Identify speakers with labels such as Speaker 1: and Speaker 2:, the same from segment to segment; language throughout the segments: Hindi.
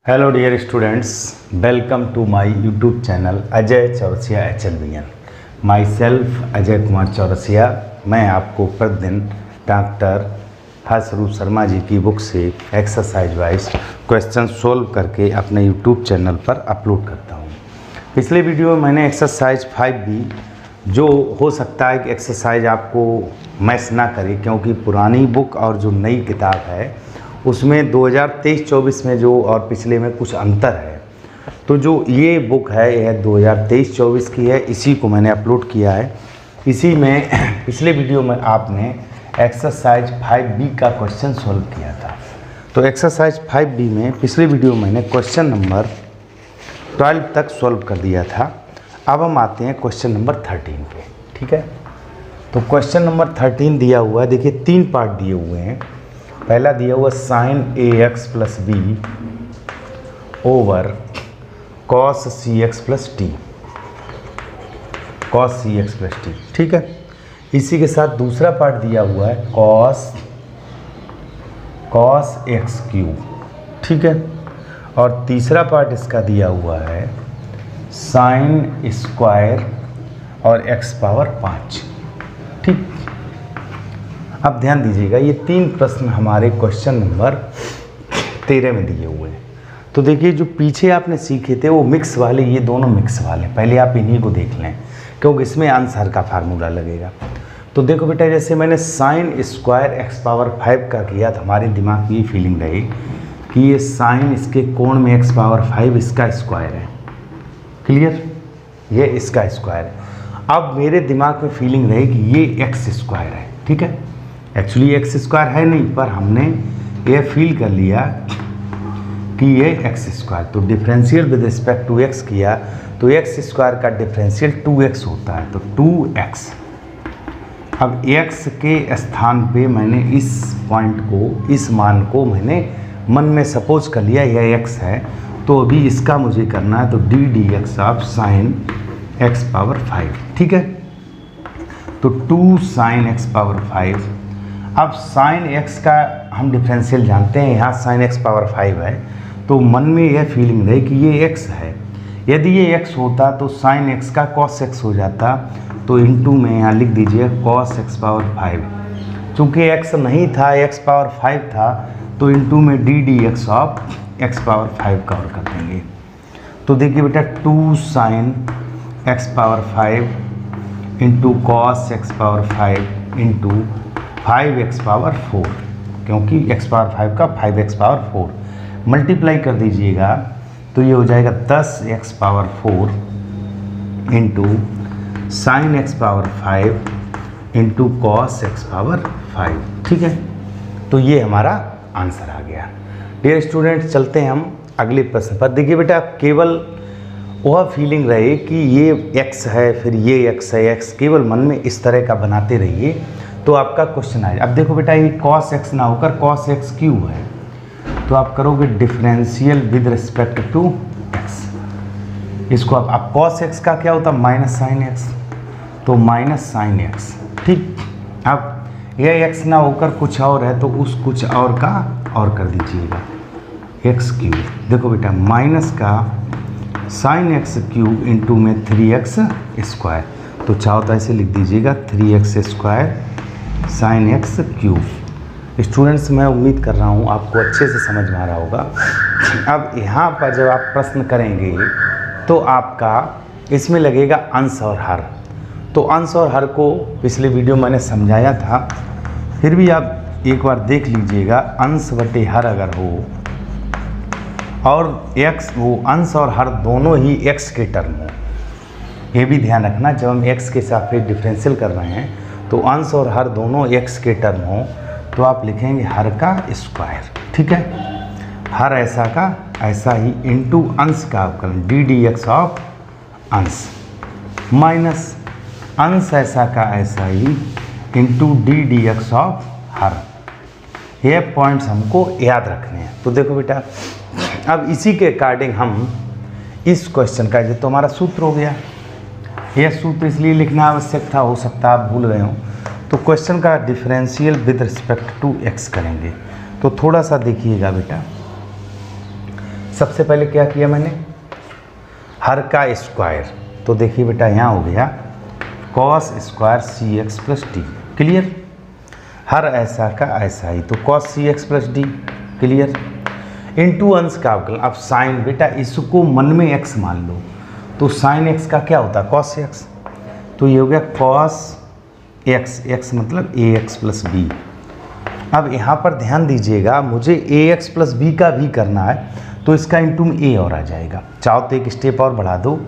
Speaker 1: Hello dear students, welcome to my YouTube channel Ajay Chaurasia HLBN। Myself Ajay Kumar Chaurasia. मैं आपको प्रतिदिन डॉक्टर हर्षरूप शर्मा जी की बुक से एक्सरसाइज वाइज क्वेश्चन सोल्व करके अपने यूट्यूब चैनल पर अपलोड करता हूँ। पिछले वीडियो में मैंने एक्सरसाइज 5B, जो हो सकता है कि एक्सरसाइज आपको मैच ना करे क्योंकि पुरानी बुक और जो नई किताब है उसमें 2023-24 में जो और पिछले में कुछ अंतर है। तो जो ये बुक है यह 2023-24 की है, इसी को मैंने अपलोड किया है। इसी में पिछले वीडियो में आपने एक्सरसाइज 5B का क्वेश्चन सॉल्व किया था। तो एक्सरसाइज 5B में पिछले वीडियो में मैंने क्वेश्चन नंबर 12 तक सॉल्व कर दिया था। अब हम आते हैं क्वेश्चन नंबर 13 पे। ठीक है, तो क्वेश्चन नंबर 13 दिया हुआ है। देखिए 3 पार्ट दिए हुए हैं। पहला दिया हुआ sin AX plus B over cos CX plus T, cos CX plus T. ठीक है, इसी के साथ दूसरा पार्ट दिया हुआ है cos x क्यूब। ठीक है, और तीसरा पार्ट इसका दिया हुआ है sin स्क्वायर और x पावर 5। ठीक, अब ध्यान दीजिएगा, ये 3 प्रश्न हमारे क्वेश्चन नंबर 13 में दिए हुए हैं। तो देखिए जो पीछे आपने सीखे थे वो मिक्स वाले, ये दोनों मिक्स वाले, पहले आप इन्हीं को देख लें क्योंकि इसमें आंसर का फार्मूला लगेगा। तो देखो बेटा, जैसे मैंने साइन स्क्वायर x पावर 5 का किया तो हमारे दिमाग में ये फीलिंग रही कि ये साइन इसके कोण में x पावर 5 इसका स्क्वायर है। क्लियर, ये इसका स्क्वायर है। अब मेरे दिमाग में फीलिंग रही कि ये x स्क्वायर है। ठीक है, एक्चुअली x स्क्वायर है नहीं, पर हमने ये फील कर लिया कि ये x स्क्वायर। तो differential with respect to x किया तो x स्क्वायर का डिफरेंशियल 2x होता है, तो 2x। अब x के स्थान पे मैंने इस पॉइंट को, इस मान को मैंने मन में सपोज कर लिया यह x है। तो अभी इसका मुझे करना है, तो d dx of sine x power 5। ठीक है, तो 2 साइन x पावर 5। अब साइन x का हम डिफरेंशियल जानते हैं, यहाँ साइन x पावर 5 है, तो मन में यह फीलिंग रही कि ये x है। यदि ये x होता तो साइन x का cos x हो जाता, तो इनटू में यहाँ लिख दीजिए cos x पावर 5। चूँकि x नहीं था, x पावर 5 था, तो इनटू में d dx of x power 5 cover कर देंगे। तो देखिए बेटा 2 sine x power 5 into cos x power 5 into 5x power 4, क्योंकि x पावर 5 का 5x पावर 4 मल्टीप्लाई कर दीजिएगा तो ये हो जाएगा 10x power 4 into sine x power 5 into cos x power 5। ठीक है, तो ये हमारा आंसर आ गया। डियर स्टूडेंट, चलते हैं हम अगले प्रश्न पर। देखिए बेटा, केवल वह फीलिंग रहे कि ये x है फिर ये x है, x केवल मन में इस तरह का बनाते रहिए तो आपका क्वेश्चन आएगा। अब देखो बेटा, ये cos x ना होकर cos x क्यूब है, तो आप करोगे differential with respect to x। इसको अब cos x का क्या होता है, माइनस साइन x, तो माइनस साइन x। ठीक, अब यह x ना होकर कुछ और है तो उस कुछ और का और कर दीजिएगा x क्यूब। देखो बेटा, माइनस का साइन x क्यूब इंटू में 3x स्क्वायर, तो चाहो तो ऐसे लिख दीजिएगा 3x square sine x cube. Students, मैं उम्मीद कर रहा हूँ आपको अच्छे से समझ में आ रहा होगा। अब यहाँ पर जब आप प्रश्न करेंगे तो आपका इसमें लगेगा अंश और हर। तो अंश और हर को पिछले वीडियो मैंने समझाया था, फिर भी आप एक बार देख लीजिएगा। अंश बटे हर अगर हो और x, वो अंश और हर दोनों ही x के टर्म हो, ये भी ध्यान रखना। जब हम x के सापेक्ष डिफरेंशियल कर रहे हैं तो अंश और हर दोनों x के टर्म हो तो आप लिखेंगे हर का स्क्वायर। ठीक है, हर ऐसा का ऐसा ही इंटू अंश का अवकलन d dx ऑफ अंश माइनस अंश ऐसा का ऐसा ही इंटू d dx ऑफ हर। ये पॉइंट्स हमको याद रखने हैं। तो देखो बेटा, अब इसी के अकॉर्डिंग हम इस क्वेश्चन का, जो तो हमारा सूत्र हो गया, यह सूत्र इसलिए लिखना आवश्यक था, हो सकता है आप भूल गए हो। तो क्वेश्चन का differential with respect to x करेंगे। तो थोड़ा सा देखिएगा बेटा, सबसे पहले क्या किया मैंने, हर का स्क्वायर, तो देखिए बेटा यहाँ हो गया कॉस स्क्वायर सी एक्स प्लस डी, क्लियर। हर ऐसा का ऐसा ही, तो cos c x plus d, clear. Into अंश का अवकलन, अब साइन, बेटा इसको मन में एक्स मान लो, तो साइन एक्स का क्या होता है, कॉस एक्स, तो ये हो गया कॉस एक्स, एक्स मतलब ए एक्स प्लस बी। अब यहाँ पर ध्यान दीजिएगा, मुझे ए एक्स प्लस बी का भी करना है, तो इसका इंटू में ए और आ जाएगा। चाहो तो एक स्टेप और बढ़ा दो,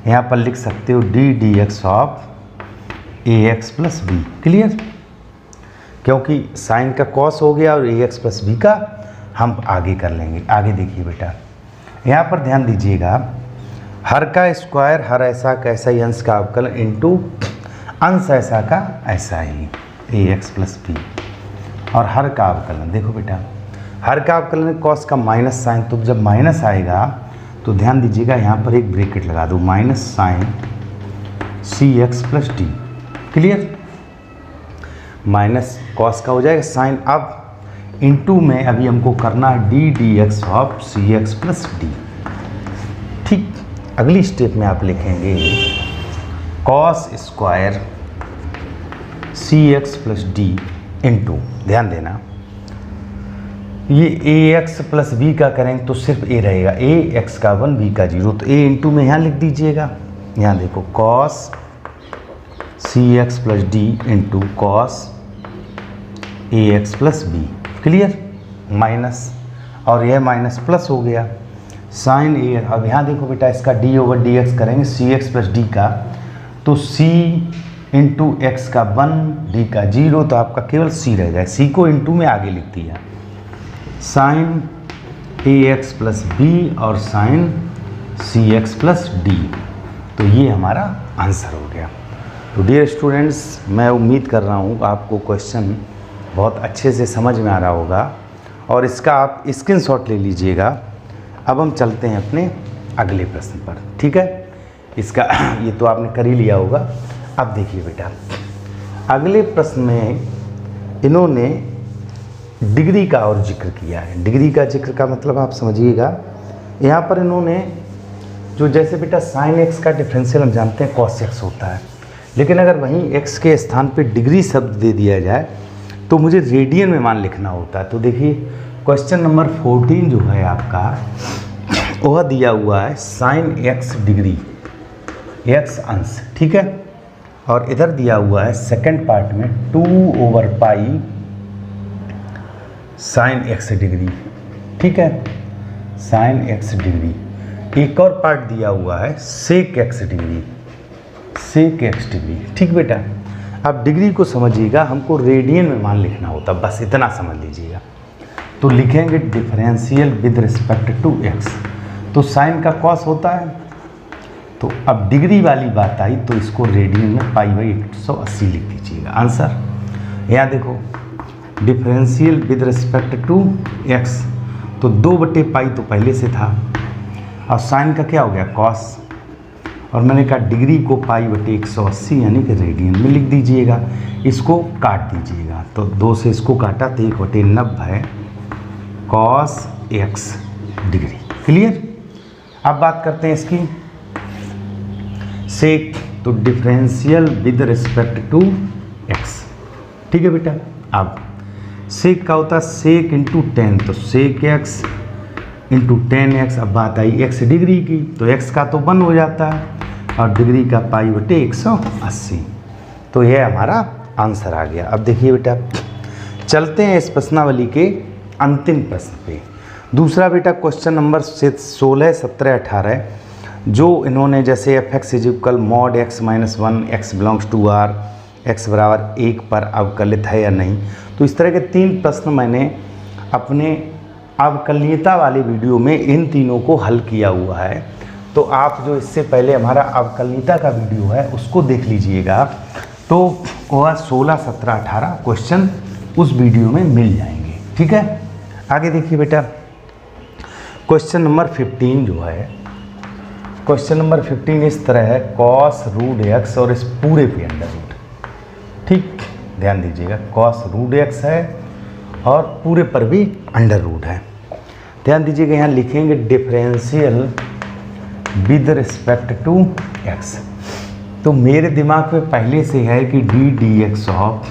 Speaker 1: यहाँ पर लिख सकते हो D D X of A x plus B, clear. क्योंकि साइन का कॉस हो गया और ए एक्स प्लस बी का हम आगे कर लेंगे। आगे देखिए बेटा, यहाँ पर ध्यान दीजिएगा, हर का स्क्वायर, हर ऐसा का ऐसा ही अंश का अवकलन इंटू अंश ऐसा का ऐसा ही ए एक्स प्लस बी, और हर का अवकलन, देखो बेटा हर का अवकलन कॉस का माइनस साइन, तो जब माइनस आएगा तो ध्यान दीजिएगा यहाँ पर एक ब्रैकेट लगा दो, minus sine c x plus d, clear. Minus cos का हो जाएगा साइन, अब इंटू में अभी हमको करना है D D X of C x plus D, ठीक। अगली स्टेप में आप लिखेंगे कॉस स्क्वायर सी एक्स प्लस डी इंटू, ध्यान देना ये ए एक्स प्लस बी का करेंगे तो सिर्फ ए रहेगा, ए एक्स का 1 बी का 0, तो ए इंटू में यहाँ लिख दीजिएगा। यहाँ देखो cos c x plus D into cos a x plus B, clear. Minus और यह माइनस प्लस हो गया, साइन ए। अब यहाँ देखो बेटा, इसका डी ओवर डी एक्स करेंगे सी एक्स प्लस डी का, तो सी इंटू एक्स का 1 डी का 0, तो आपका केवल सी रह जाए, सी को इंटू में आगे लिख दिया, साइन ए एक्स प्लस बी और sign c x plus D, तो ये हमारा आंसर हो गया। तो डियर स्टूडेंट्स, मैं उम्मीद कर रहा हूँ आपको क्वेश्चन बहुत अच्छे से समझ में आ रहा होगा, और इसका आप स्क्रीनशॉट ले लीजिएगा। अब हम चलते हैं अपने अगले प्रश्न पर, ठीक है। इसका ये तो आपने कर ही लिया होगा। अब देखिए बेटा, अगले प्रश्न में इन्होंने डिग्री का और जिक्र किया है। डिग्री का जिक्र का मतलब आप समझिएगा, यहाँ पर इन्होंने जो, जैसे बेटा साइन एक्स का डिफरेंशियल हम जानते हैं कॉस एक्स होता है, लेकिन अगर वहीं एक्स के स्थान पे डिग्री शब्द दे दिया जाए तो मुझे रेडियन में मान लिखना होता है। तो देखिए क्वेश्चन नंबर 14 जो है आपका, वह दिया हुआ है साइन एक्स डिग्री, एक्स अंश, ठीक है। और इधर दिया हुआ है सेकंड पार्ट में 2/पाई साइन एक्स डिग्री, ठीक है, साइन एक्स डिग्री। एक और पार्ट दिया हुआ है sec X degree, sec X degree, ठीक बेटा। अब डिग्री को समझिएगा, हमको रेडियन में मान लिखना होता, बस इतना समझ लीजिएगा। तो लिखेंगे differential with respect to X, तो साइन का कॉस होता है, तो अब डिग्री वाली बात आई तो इसको रेडियन में पाई/180 लिख दीजिएगा, आंसर। यहाँ देखो differential with respect to X, तो 2/पाई तो पहले से था, और साइन का क्या हो गया कॉस, और मैंने कहा डिग्री को पाई/180 यानी कि रेडियन में लिख दीजिएगा। इसको काट दीजिएगा, तो 2 से इसको काटा तो 1/90 कॉस एक्स डिग्री, क्लियर। अब बात करते हैं इसकी सेक, तो differential with respect to X, ठीक है बेटा। अब सेक का होता है सेक इंटू 10, तो सेक एक्स इंटू 10x। अब बात आई एक्स डिग्री की, तो x का तो 1 हो जाता है और डिग्री का पाई/180, तो यह हमारा आंसर आ गया। अब देखिए बेटा, चलते हैं इस प्रश्नावली के अंतिम प्रश्न पे। दूसरा बेटा क्वेश्चन नंबर 16, 17, 18, जो इन्होंने जैसे f(x = mod x - 1 x belongs to r x = 1 पर अवकलित है या नहीं, तो इस तरह के 3 प्रश्न मैंने अपने अवकलनीयता वाले वीडियो में इन तीनों को हल किया हुआ है। तो आप जो इससे पहले हमारा अवकलनीयता का वीडियो है उसको देख लीजिएगा, तो वह 16, 17, 18 क्वेश्चन उस वीडियो में मिल जाएंगे, ठीक है। आगे देखिए बेटा, क्वेश्चन नंबर 15 जो है, क्वेश्चन नंबर 15 इस तरह है, cos√x और इस पूरे पे अंडर रूट, ठीक, ध्यान दीजिएगा, cos√x है और पूरे पर भी अंडर रूट है। ध्यान दीजिएगा यहाँ लिखेंगे differential with respect to X. तो मेरे दिमाग में पहले से है कि D D X of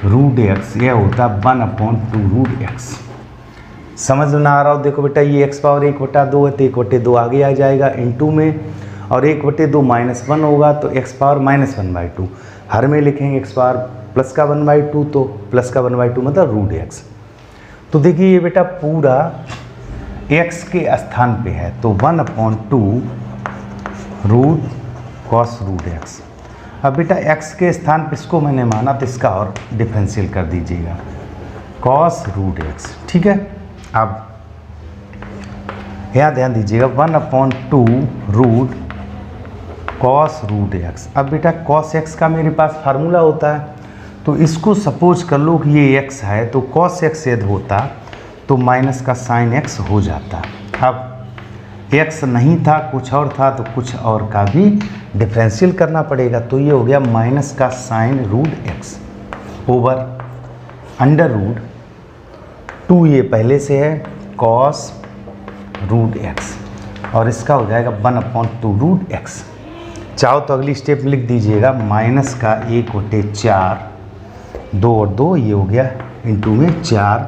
Speaker 1: root X यह होता 1/2 रूट एक्स। समझ में ना आ रहा हो? देखो बेटा ये x पावर 1/2 है तो 1/2 आगे आ जाएगा इनटू में, और 1/2 -1 होगा तो x पावर -1/2 हर में लिखेंगे। x पावर प्लस का 1/2 तो प्लस का 1/2 मतलब रूट एक्स। तो देखिए ये बेटा पूरा x के स्थान पे है तो 1/2 रूट कॉस रूट एक्स। अब बेटा x के स्थान पे इसको मैंने माना तो इसका और डिफरेंशियल कर दीजिएगा कॉस रूट एक्स। ठीक है, अब यहाँ ध्यान दीजिएगा 1/2 रूट कॉस रूट एक्स। अब बेटा कॉस एक्स का मेरे पास फार्मूला होता है, तो इसको सपोज कर लो कि ये x है तो कॉस एक्स यदि होता तो माइनस का साइन x हो जाता। अब x नहीं था कुछ और था तो कुछ और का भी डिफरेंशियल करना पड़ेगा, तो ये हो गया माइनस का sine root X over under root 2 ये पहले से है कॉस रूट एक्स, और इसका हो जाएगा 1/2 रूट एक्स। चाहो तो अगली स्टेप में लिख दीजिएगा माइनस का 1/4 2 और 2 ये हो गया इंटू में 4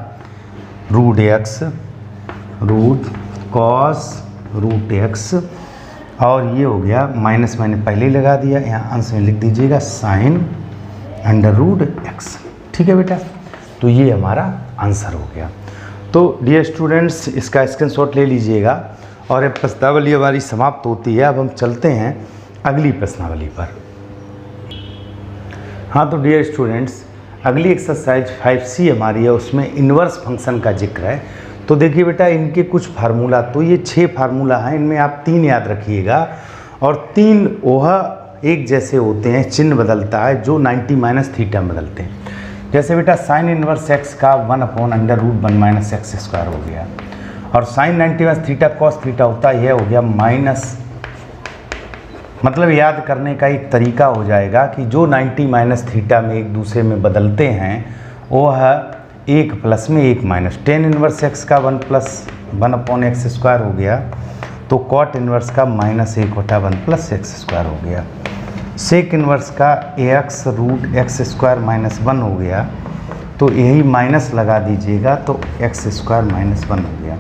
Speaker 1: root X root cos root X, और ये हो गया माइनस मैंने पहले ही लगा दिया, यहाँ अंश में लिख दीजिएगा साइन अंडर रूट एक्स। ठीक है बेटा, तो ये हमारा आंसर हो गया। तो डियर स्टूडेंट्स इसका स्क्रीनशॉट ले लीजिएगा और ये प्रश्नावली हमारी समाप्त होती है। अब हम चलते हैं अगली प्रश्नावली पर। हाँ तो डियर स्टूडेंट्स अगली एक्सरसाइज 5C हमारी है, उसमें इन्वर्स फंक्शन का जिक्र है। तो देखिए बेटा इनके कुछ फार्मूला, तो ये 6 फार्मूला हैं, इनमें आप 3 याद रखिएगा और 3 वह एक जैसे होते हैं, चिन्ह बदलता है जो 90 - थीटा बदलते हैं। जैसे बेटा साइन इनवर्स एक्स का 1/√1 - x² हो गया, और साइन 90 थीटा कॉस थीटा होता है, यह हो गया माइनस। मतलब याद करने का एक तरीका हो जाएगा कि जो 90 - थीटा में एक दूसरे में बदलते हैं वो है 1 प्लस में 1 माइनस। टेन इनवर्स एक्स का 1 + 1/x² हो गया, तो कॉट इनवर्स का -1/1 + x² हो गया। सेक इनवर्स का ax रूट x² - 1 हो गया, तो यही माइनस लगा दीजिएगा तो x² - 1 हो गया।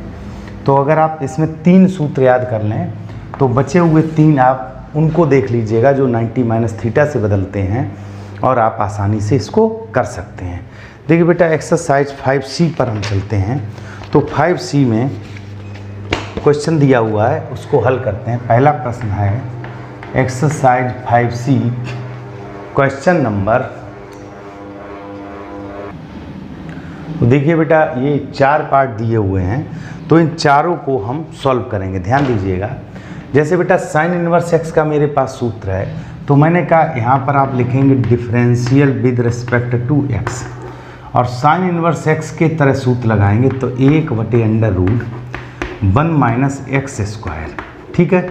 Speaker 1: तो अगर आप इसमें 3 सूत्र याद कर लें तो बचे हुए 3 आप उनको देख लीजिएगा जो 90 - थीटा से बदलते हैं, और आप आसानी से इसको कर सकते हैं। देखिए बेटा एक्सरसाइज 5C पर हम चलते हैं। तो 5C में क्वेश्चन दिया हुआ है, उसको हल करते हैं। पहला प्रश्न है एक्सरसाइज 5C क्वेश्चन नंबर, तो देखिए बेटा ये 4 पार्ट दिए हुए हैं, तो इन चारों को हम सॉल्व करेंगे। ध्यान दीजिएगा, जैसे बेटा साइन इनवर्स एक्स का मेरे पास सूत्र है, तो मैंने कहा यहाँ पर आप लिखेंगे differential with respect to X, और साइन इनवर्स एक्स के तरह सूत्र लगाएंगे तो 1/√1 - x²। ठीक है,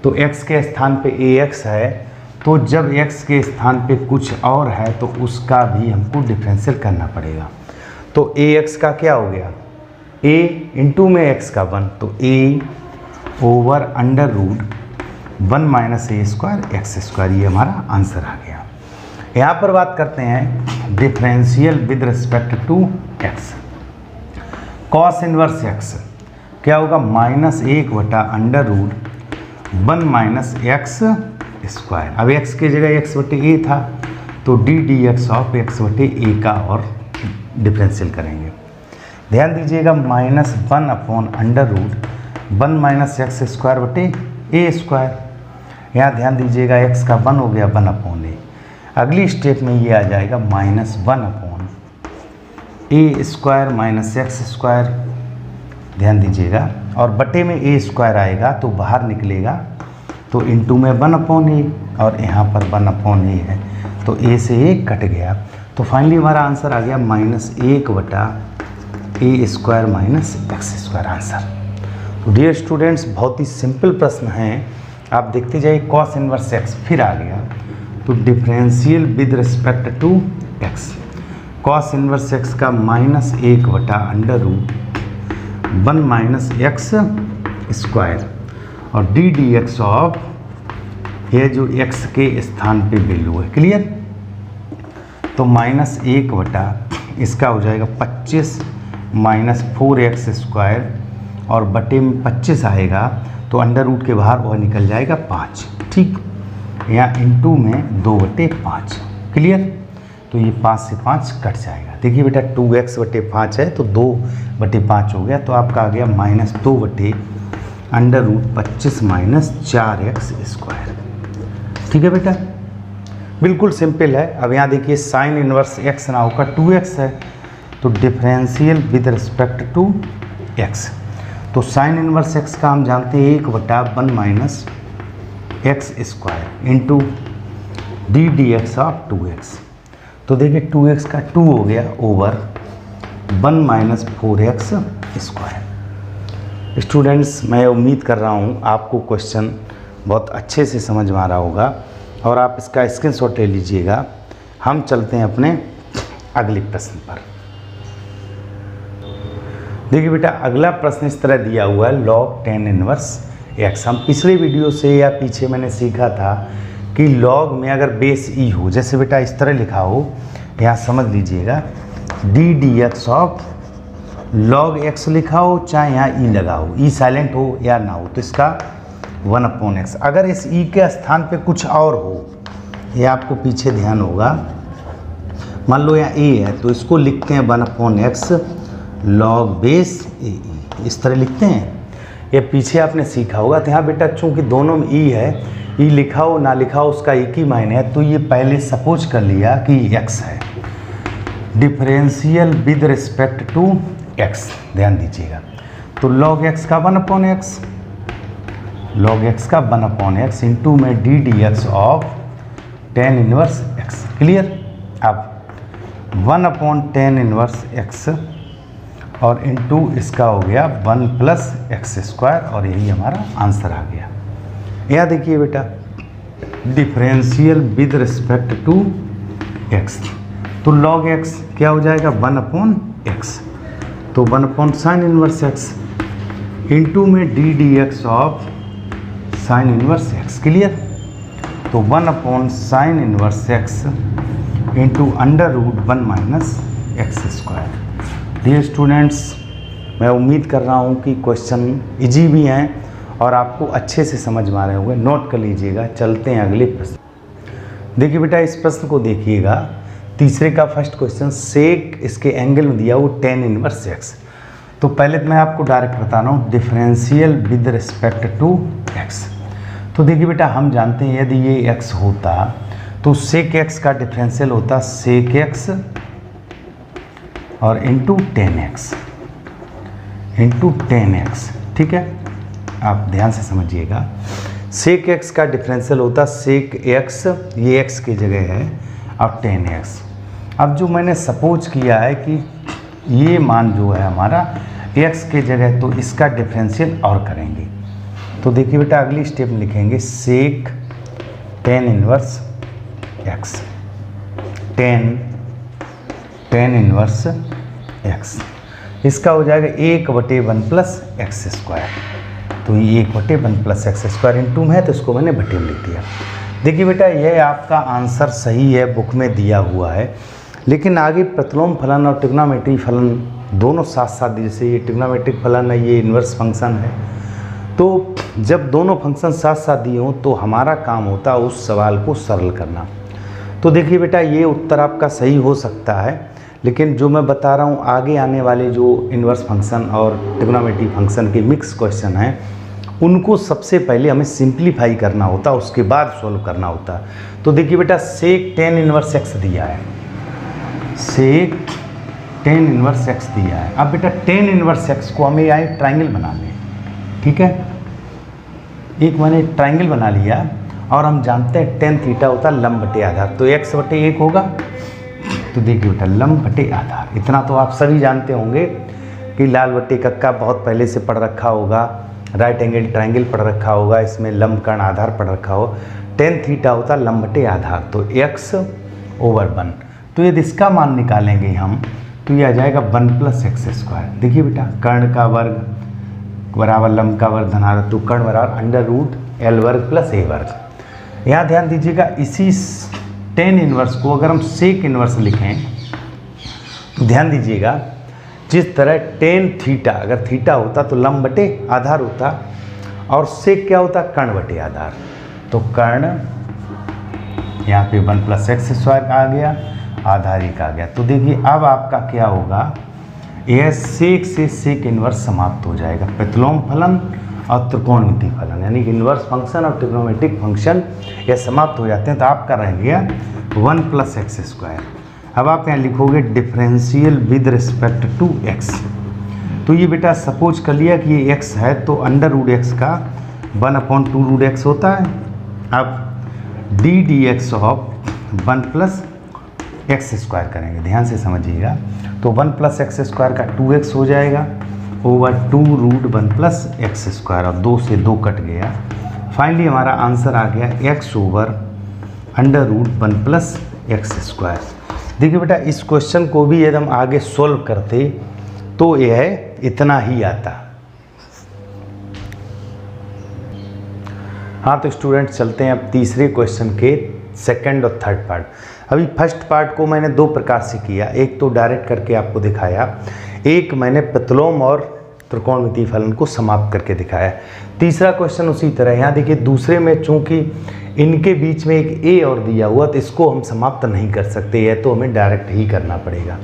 Speaker 1: तो x के स्थान पे ax है, तो जब x के स्थान पे कुछ और है तो उसका भी हमको डिफरेंशियल करना पड़ेगा। तो ax का क्या हो गया, a इंटू में x का 1, तो a ओवर √1 - a² x², ये हमारा आंसर आ गया। यहाँ पर बात करते हैं differential with respect to x। Cos inverse x क्या होगा, -1/√1 - x²। अब x की जगह x/a था, तो ddx ऑफ x/a का और डिफरेंशियल करेंगे। ध्यान दीजिएगा -1/√1 - x²/a²। यहाँ ध्यान दीजिएगा x का 1 हो गया 1/a। अगली स्टेप में ये आ जाएगा -1/a² - x²। ध्यान दीजिएगा, और बटे में a² आएगा तो बाहर निकलेगा, तो इंटू में 1/a, और यहाँ पर 1/a है तो a से a कट गया, तो फाइनली हमारा आंसर आ गया -1/a² - x² आंसर। तो डियर स्टूडेंट्स बहुत ही सिंपल प्रश्न हैं, आप देखते जाइए। कॉस इनवर्स एक्स फिर आ गया, तो differential with respect to X. Cos inverse X का -1/√1 1 माइनस एक्स स्क्वायर और डी डी एक्स ऑफ ये जो x के स्थान पे वैल्यू है। क्लियर? तो -1 बटा इसका हो जाएगा 25 माइनस 4x स्क्वायर और बटे में 25 आएगा तो अंडर रूट के बाहर वह निकल जाएगा 5। ठीक, यहाँ इंटू में 2/5। क्लियर? तो ये 5 से 5 कट जाएगा। देखिए बेटा 2x बटे 5 है तो 2/5 हो गया, तो आपका आ गया -2 बटे under root 25 minus 4x square. ठीक है बेटा, बिल्कुल सिंपल है। अब यहाँ देखिए साइन इनवर्स x ना होकर 2x है तो differential with respect to x। तो साइन इनवर्स x का हम जानते हैं 1/1 minus X square into D D X of 2x। तो देखिए 2x का 2 हो गया over 1 minus 4x square. Students, मैं उम्मीद कर रहा हूँ आपको क्वेश्चन बहुत अच्छे से समझ में आ रहा होगा और आप इसका स्क्रीनशॉट ले लीजिएगा। हम चलते हैं अपने अगले प्रश्न पर। देखिए बेटा अगला प्रश्न इस तरह दिया हुआ है लॉग tan इनवर्स x। हम पिछले वीडियो से या पीछे मैंने सीखा था कि लॉग में अगर बेस ई हो, जैसे बेटा इस तरह लिखा हो, यहाँ समझ लीजिएगा D D X of log x लिखा हो चाहे यहाँ ई लगा हो, ई साइलेंट हो या ना हो, तो इसका 1/x। अगर इस ई के स्थान पे कुछ और हो, ये आपको पीछे ध्यान होगा, मान लो यहाँ ए है तो इसको लिखते हैं 1/x लॉग बेस ए, इस तरह लिखते हैं। ये पीछे आपने सीखा होगा। तो यहाँ बेटा चूँकि दोनों में ई है, ई लिखा हो ना लिखा हो उसका एक ही मायने है, तो ये पहले सपोज कर लिया कि x है। Differential with respect to x, ध्यान दीजिएगा। तो लॉग x का 1/x, लॉग x का 1/x इंटू में D D X of tan inverse x। Clear? अब 1/tan इनवर्स x और इंटू इसका हो गया 1 प्लस एक्स स्क्वायर और यही हमारा आंसर आ गया। यह देखिए बेटा differential with respect to x, तो लॉग x क्या हो जाएगा 1/x, तो 1/sin इनवर्स x इंटू में D D X of sine inverse x। Clear? तो 1/sin inverse x into under root 1 minus X square. Dear students, मैं उम्मीद कर रहा हूँ कि क्वेश्चन इजी भी हैं और आपको अच्छे से समझ में आ रहे होंगे। नोट कर लीजिएगा। चलते हैं अगले प्रश्न। देखिए बेटा इस प्रश्न को देखिएगा, तीसरे का फर्स्ट क्वेश्चन, सेक इसके एंगल में दिया वो tan इनवर्स x। तो पहले तो मैं आपको डायरेक्ट बता रहा हूँ differential with respect to x। तो देखिए बेटा हम जानते हैं यदि ये x होता तो सेक x का डिफरेंशियल होता सेक x और इंटू टेन एक्स। ठीक है, आप ध्यान से समझिएगा। सेक x का डिफरेंशियल होता सेक x, ये x की जगह है, और 10x। अब जो मैंने सपोज किया है कि ये मान जो है हमारा x की जगह, तो इसका डिफरेंशियल और करेंगे। तो देखिए बेटा अगली स्टेप में लिखेंगे सेक tan inverse x, tan inverse x, इसका हो जाएगा 1/1 प्लस एक्स स्क्वायर। तो ये 1/1 प्लस एक्स स्क्वायर इंटू में है तो इसको मैंने बटे में लिख दिया। देखिए बेटा यह आपका आंसर सही है, बुक में दिया हुआ है, लेकिन आगे प्रतिलोम फलन और ट्रिग्नोमेट्रिक फलन दोनों साथ साथ, जैसे ये ट्रिग्नोमेट्रिक फलन है, ये इन्वर्स फंक्शन है, तो जब दोनों फंक्शन साथ साथ दिए हों तो हमारा काम होता है उस सवाल को सरल करना। तो देखिए बेटा ये उत्तर आपका सही हो सकता है, लेकिन जो मैं बता रहा हूँ आगे आने वाले जो इन्वर्स फंक्शन और ट्रिग्नोमेट्रिक फंक्शन के मिक्स क्वेश्चन हैं उनको सबसे पहले हमें सिंप्लीफाई करना होता, उसके बाद सॉल्व करना होता। तो देखिए बेटा सेक tan इनवर्स x दिया है, सेक tan इनवर्स x दिया है। अब बेटा tan इनवर्स x को हमें आए ट्राइंगल बना लें। ठीक है, एक मैंने ट्राइंगल बना लिया और हम जानते हैं tan थीटा होता है लंब बटे आधार, तो x/1 होगा। तो देखिए बेटा लंब बटे आधार, इतना तो आप सभी जानते होंगे कि लाल बटे कक्का बहुत पहले से पढ़ रखा होगा, राइट एंगल ट्राइंगल पढ़ रखा होगा, इसमें लंब कर्ण आधार पढ़ रखा हो। tan थीटा होता लंब बटे आधार, तो x/1। तो यदि इसका मान निकालेंगे हम तो ये आ जाएगा 1 + x²। देखिए बेटा, कर्ण का वर्ग बराबर लंब का वर्ग धनात्मक, तो कर्ण बराबर √L² + A²। यहाँ ध्यान दीजिएगा, इसी tan इनवर्स को अगर हम sec इनवर्स लिखें तो ध्यान दीजिएगा, जिस तरह tan थीटा, अगर थीटा होता तो लंब बटे आधार होता, और sec क्या होता, कर्ण बटे आधार। तो कर्ण यहाँ पे 1 + x² आ गया, आधार 1 आ गया। तो देखिए अब आपका क्या होगा, यह सेक से सेक इनवर्स समाप्त हो जाएगा। प्रतिलोम फलन और त्रिकोणमितीय फलन यानी कि इनवर्स फंक्शन और ट्रिग्नोमेट्रिक फंक्शन ये समाप्त हो जाते हैं। तो आपका रह गया 1 + x²। अब आप यहाँ लिखोगे differential with respect to x। तो ये बेटा सपोज कर लिया कि ये x है, तो √x का 1/2√x होता है। अब ddx ऑफ 1 + x² करेंगे, ध्यान से समझिएगा। तो 1 + x² का 2x हो जाएगा ओवर 2√1 + x², और 2 से 2 कट गया। फाइनली हमारा आंसर आ गया x ओवर √1 + x²। देखिए बेटा, इस क्वेश्चन को भी यदि हम आगे सोल्व करते तो यह इतना ही आता। हाँ, तो स्टूडेंट चलते हैं अब तीसरे क्वेश्चन के सेकंड और थर्ड पार्ट। अभी फर्स्ट पार्ट को मैंने दो प्रकार से किया, एक तो डायरेक्ट करके आपको दिखाया, एक मैंने प्रतिलोम और त्रिकोणमितीय फलन को समाप्त करके दिखाया। तीसरा क्वेश्चन उसी तरह। यहाँ देखिए, दूसरे में चूंकि इनके बीच में एक ए और दिया हुआ, तो इसको हम समाप्त नहीं कर सकते, यह तो हमें डायरेक्ट ही करना पड़ेगा।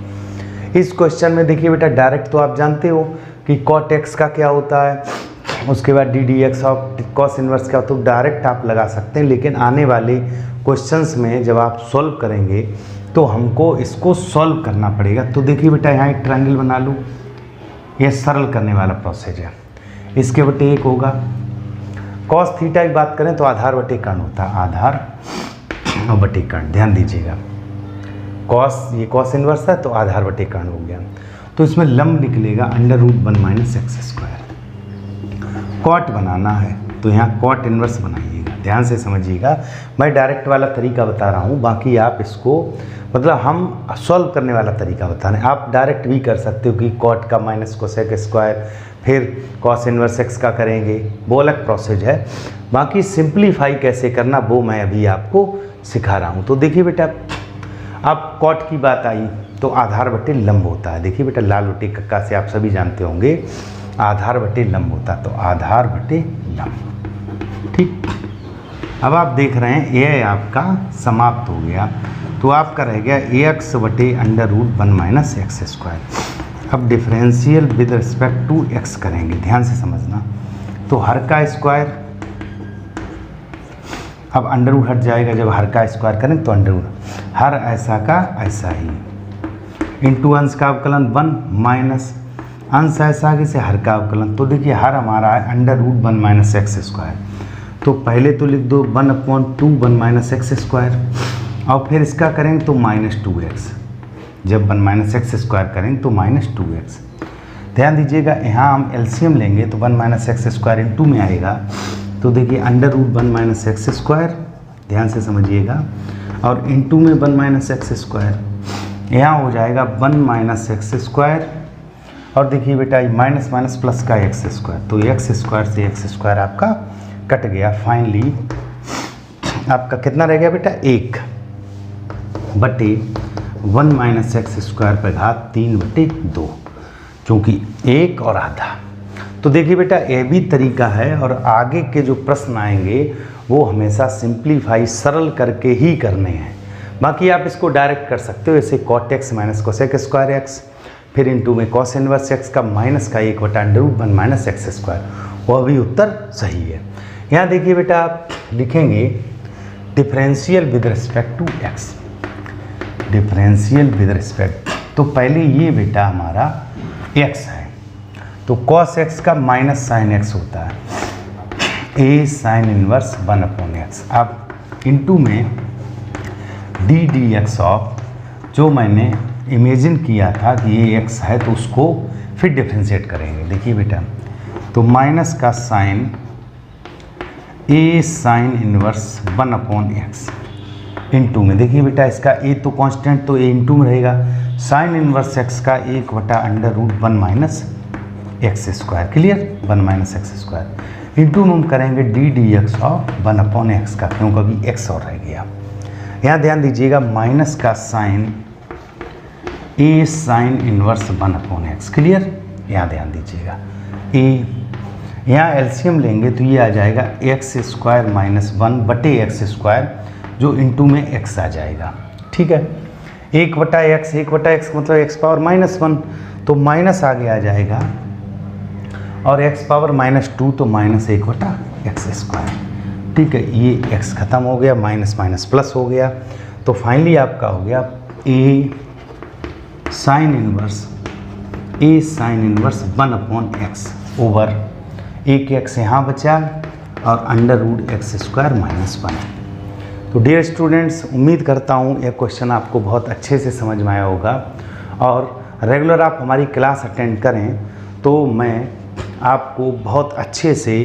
Speaker 1: इस क्वेश्चन में देखिए बेटा, डायरेक्ट तो आप जानते हो कि cot x का क्या होता है, उसके बाद ddx ऑफ cos इनवर्स क्या होता है, तो डायरेक्ट आप लगा सकते हैं। लेकिन आने वाले क्वेश्चंस में जब आप सॉल्व करेंगे तो हमको इसको सॉल्व करना पड़ेगा। तो देखिए बेटा, यहाँ एक ट्रायंगल बना लूँ, यह सरल करने वाला प्रोसेस है। इसके बटे 1 होगा। cos थीटा की बात करें तो आधार बटे कर्ण होता है, आधार और बटे कर्ण। ध्यान दीजिएगा, ये cos इनवर्स है तो आधार बटे कर्ण हो गया। तो इसमें लंब निकलेगा √1 - x²। cot बनाना है तो यहाँ cot इनवर्स बनाइएगा, ध्यान से समझिएगा। मैं डायरेक्ट वाला तरीका बता रहा हूँ, बाकी आप इसको मतलब हम सॉल्व करने वाला तरीका बता रहे हैं। आप डायरेक्ट भी कर सकते हो कि cot का -cosec², फिर cos इनवर्स x का करेंगे, वो अलग प्रोसेस है। बाकी सिंप्लीफाई कैसे करना वो मैं अभी आपको सिखा रहा हूँ। तो देखिए बेटा, अब cot की बात आई तो आधार बटे लंब होता है। देखिए बेटा, लाल बटे कक्का से आप सभी जानते होंगे, आधार बटे लंब होता, तो आधार बटे लंब। ठीक, अब आप देख रहे हैं ये आपका समाप्त हो गया, तो आपका रह गया ax बटे √1 - x²। अब differential with respect to x करेंगे, ध्यान से समझना। तो हर का स्क्वायर, अब अंडर हट जाएगा, जब हर का स्क्वायर करें तो अंडर हर ऐसा का ऐसा ही, इंटू अंश का अवकलन 1 माइनस अंश ऐसा कि से हर का अवकलन। तो देखिए, हर हमारा है √1 - x²। तो पहले तो लिख दो 1/2 1 - x², और फिर इसका करेंगे तो -2x। जब 1 - x² करेंगे तो -2x। ध्यान दीजिएगा, यहाँ हम एलसीएम लेंगे तो 1 - x² इंटू में आएगा। तो देखिए √1 - x², ध्यान से समझिएगा, और इंटू में 1 - x², यहाँ हो जाएगा 1 - x²। और देखिए बेटा, माइनस माइनस प्लस का x², तो x² से x² आपका कट गया। फाइनली आपका कितना रह गया बेटा, 1 बटे 1 - x² पर घात 3/2, चूँकि 1 और आधा। तो देखिए बेटा, ये भी तरीका है, और आगे के जो प्रश्न आएंगे वो हमेशा सिंप्लीफाई सरल करके ही करने हैं। बाकी आप इसको डायरेक्ट कर सकते हो, जैसे cot x - cosec²x, फिर इंटू में cos इनवर्स x का माइनस का 1 बटा √1 - x²। वह भी उत्तर सही है। यहाँ देखिए बेटा, आप लिखेंगे differential with respect to x, differential with respect. तो पहले ये बेटा हमारा x है, तो cos x का माइनस साइन x होता है, a साइन इनवर्स 1/x। अब इंटू में ddx ऑफ, जो मैंने इमेजिन किया था कि ये x है, तो उसको फिर डिफ्रेंशिएट करेंगे। देखिए बेटा, तो माइनस का sine a sine inverse 1/x into में, देखिए बेटा इसका a तो कांस्टेंट, तो a इंटू में रहेगा, साइन इनवर्स एक्स का 1/√1 minus X square, clear, 1 minus X square into में हम करेंगे D D X of 1/x का, क्योंकि अभी एक्स और रह गया। यहाँ ध्यान दीजिएगा माइनस का साइन ए साइन इनवर्स 1/x, क्लियर, यहाँ ध्यान दीजिएगा ए, यहाँ एलसीएम लेंगे तो ये आ जाएगा एक्स स्क्वायर माइनस 1/x² जो इंटू में एक्स आ जाएगा, ठीक है। 1/x मतलब एक्स पावर -1 तो माइनस आगे आ जाएगा और एक्स पावर -2 तो -1/x², ठीक है। ये एक्स खत्म हो गया, माइनस माइनस प्लस हो गया, तो फाइनली आपका हो गया ए साइन इनवर्स 1/x ओवर एक एक्स यहाँ बचा और √x² -1। तो डियर स्टूडेंट्स, उम्मीद करता हूँ यह क्वेश्चन आपको बहुत अच्छे से समझ में आया होगा और रेगुलर आप हमारी क्लास अटेंड करें तो मैं आपको बहुत अच्छे से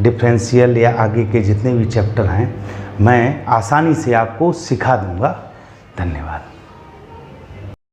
Speaker 1: डिफरेंशियल या आगे के जितने भी चैप्टर हैं मैं आसानी से आपको सिखा दूँगा। धन्यवाद।